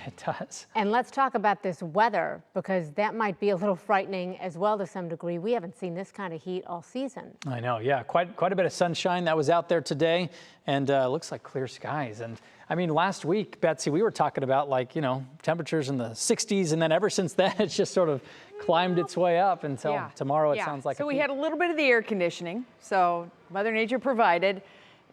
It does. And let's talk about this weather, because that might be a little frightening as well to some degree. We haven't seen this kind of heat all season. I know, yeah, quite a bit of sunshine that was out there today, and looks like clear skies. And I mean, last week, Betsy, we were talking about, like, you know, temperatures in the 60s, and then ever since then, it's just sort of climbed its way up until tomorrow. It sounds like so we had a little bit of the air conditioning, so Mother Nature provided.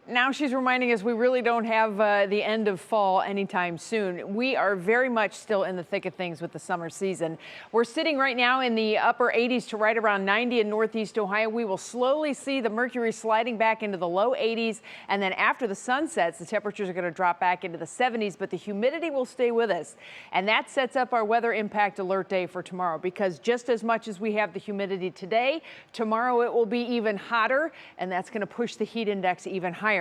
Now she's reminding us we really don't have the end of fall anytime soon. We are very much still in the thick of things with the summer season. We're sitting right now in the upper 80s to right around 90 in Northeast Ohio. We will slowly see the mercury sliding back into the low 80s. And then after the sun sets, the temperatures are going to drop back into the 70s, but the humidity will stay with us. And that sets up our weather impact alert day for tomorrow, because just as much as we have the humidity today, tomorrow it will be even hotter, and that's going to push the heat index even higher.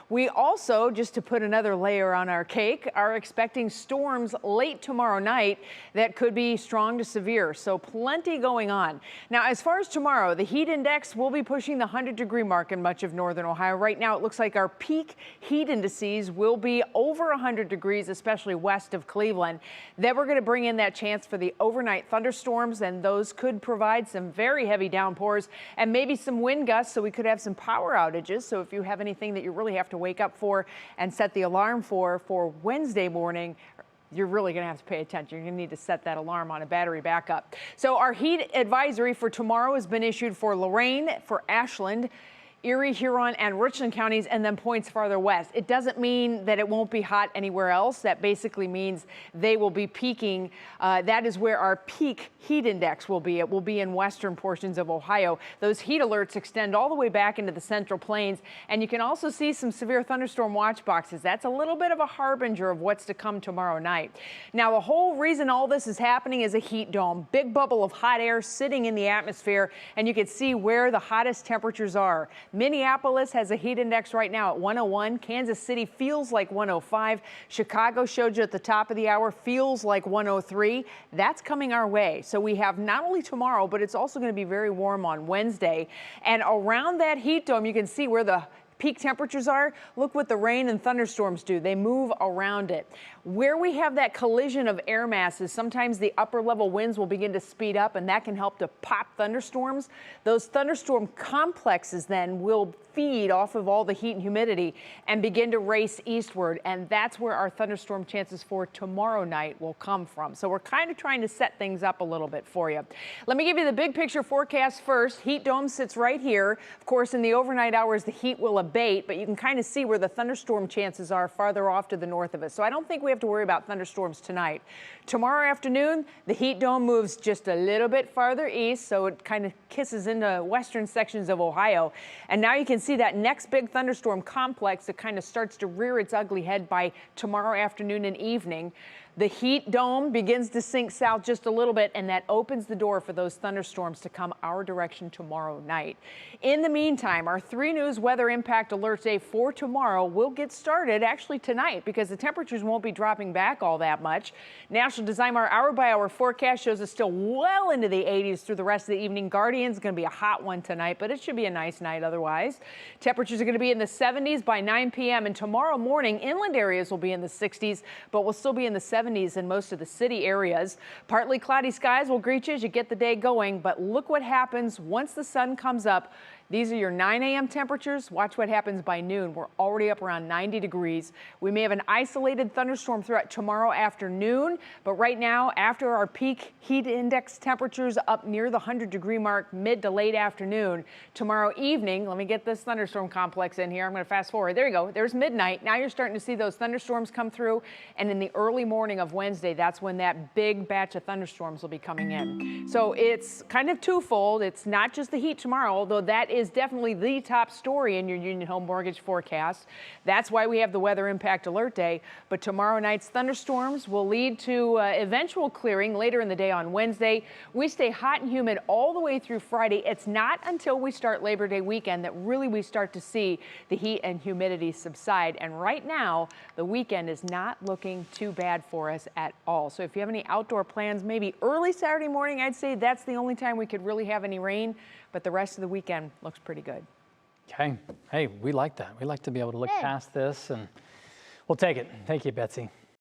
We also, just to put another layer on our cake, are expecting storms late tomorrow night that could be strong to severe. So plenty going on. Now, as far as tomorrow, the heat index will be pushing the 100-degree mark in much of northern Ohio. Right now, it looks like our peak heat indices will be over 100 degrees, especially west of Cleveland. Then we're going to bring in that chance for the overnight thunderstorms, and those could provide some very heavy downpours and maybe some wind gusts, so we could have some power outages. So if you have anything that you really have to wake up for and set the alarm for Wednesday morning, you're really going to have to pay attention. You're going to need to set that alarm on a battery backup. So our heat advisory for tomorrow has been issued for Lorain, for Ashland, Erie, Huron, and Richland counties, and then points farther west. It doesn't mean that it won't be hot anywhere else. That basically means they will be peaking. That is where our peak heat index will be. It will be in western portions of Ohio. Those heat alerts extend all the way back into the central plains, and you can also see some severe thunderstorm watch boxes. That's a little bit of a harbinger of what's to come tomorrow night. Now, the whole reason all this is happening is a heat dome, big bubble of hot air sitting in the atmosphere, and you can see where the hottest temperatures are. Minneapolis has a heat index right now at 101. Kansas City feels like 105. Chicago, showed you at the top of the hour, feels like 103. That's coming our way. So we have not only tomorrow, but it's also going to be very warm on Wednesday. And around that heat dome, you can see where the peak temperatures are. Look what the rain and thunderstorms do. They move around it. Where we have that collision of air masses, sometimes the upper level winds will begin to speed up, and that can help to pop thunderstorms. Those thunderstorm complexes then will feed off of all the heat and humidity and begin to race eastward. And that's where our thunderstorm chances for tomorrow night will come from. So we're kind of trying to set things up a little bit for you. Let me give you the big picture forecast first. Heat dome sits right here. Of course, in the overnight hours, the heat will abate, but you can kind of see where the thunderstorm chances are farther off to the north of us. So I don't think we have to worry about thunderstorms tonight. Tomorrow afternoon, the heat dome moves just a little bit farther east, so it kind of kisses into western sections of Ohio. And now you can see that next big thunderstorm complex that kind of starts to rear its ugly head by tomorrow afternoon and evening. The heat dome begins to sink south just a little bit, and that opens the door for those thunderstorms to come our direction tomorrow night. In the meantime, our 3 News Weather Impact Alert Day for tomorrow will get started actually tonight, because the temperatures won't be dropping back all that much. National Design-Our hour-by-hour forecast shows us still well into the 80s through the rest of the evening. Guardian's going to be a hot one tonight, but it should be a nice night otherwise. Temperatures are going to be in the 70s by 9 p.m. and tomorrow morning, inland areas will be in the 60s, but we'll still be in the 70s in most of the city areas. Partly cloudy skies will greet you as you get the day going, but look what happens once the sun comes up. These are your 9 a.m. temperatures. Watch what happens by noon. We're already up around 90 degrees. We may have an isolated thunderstorm throughout tomorrow afternoon, but right now, after our peak heat index temperatures up near the 100-degree mark mid to late afternoon, tomorrow evening, let me get this thunderstorm complex in here. I'm going to fast forward. There you go. There's midnight. Now you're starting to see those thunderstorms come through, and in the early morning of Wednesday, that's when that big batch of thunderstorms will be coming in. So it's kind of twofold. It's not just the heat tomorrow, although that is definitely the top story in your Union Home Mortgage forecast. That's why we have the Weather Impact Alert Day. But tomorrow night's thunderstorms will lead to eventual clearing later in the day on Wednesday. We stay hot and humid all the way through Friday. It's not until we start Labor Day weekend that really we start to see the heat and humidity subside. And right now, the weekend is not looking too bad for us at all. So if you have any outdoor plans, maybe early Saturday morning, I'd say that's the only time we could really have any rain. But the rest of the weekend looks pretty good. Okay. Hey, we like that. We like to be able to look past this, and we'll take it. Thank you, Betsy.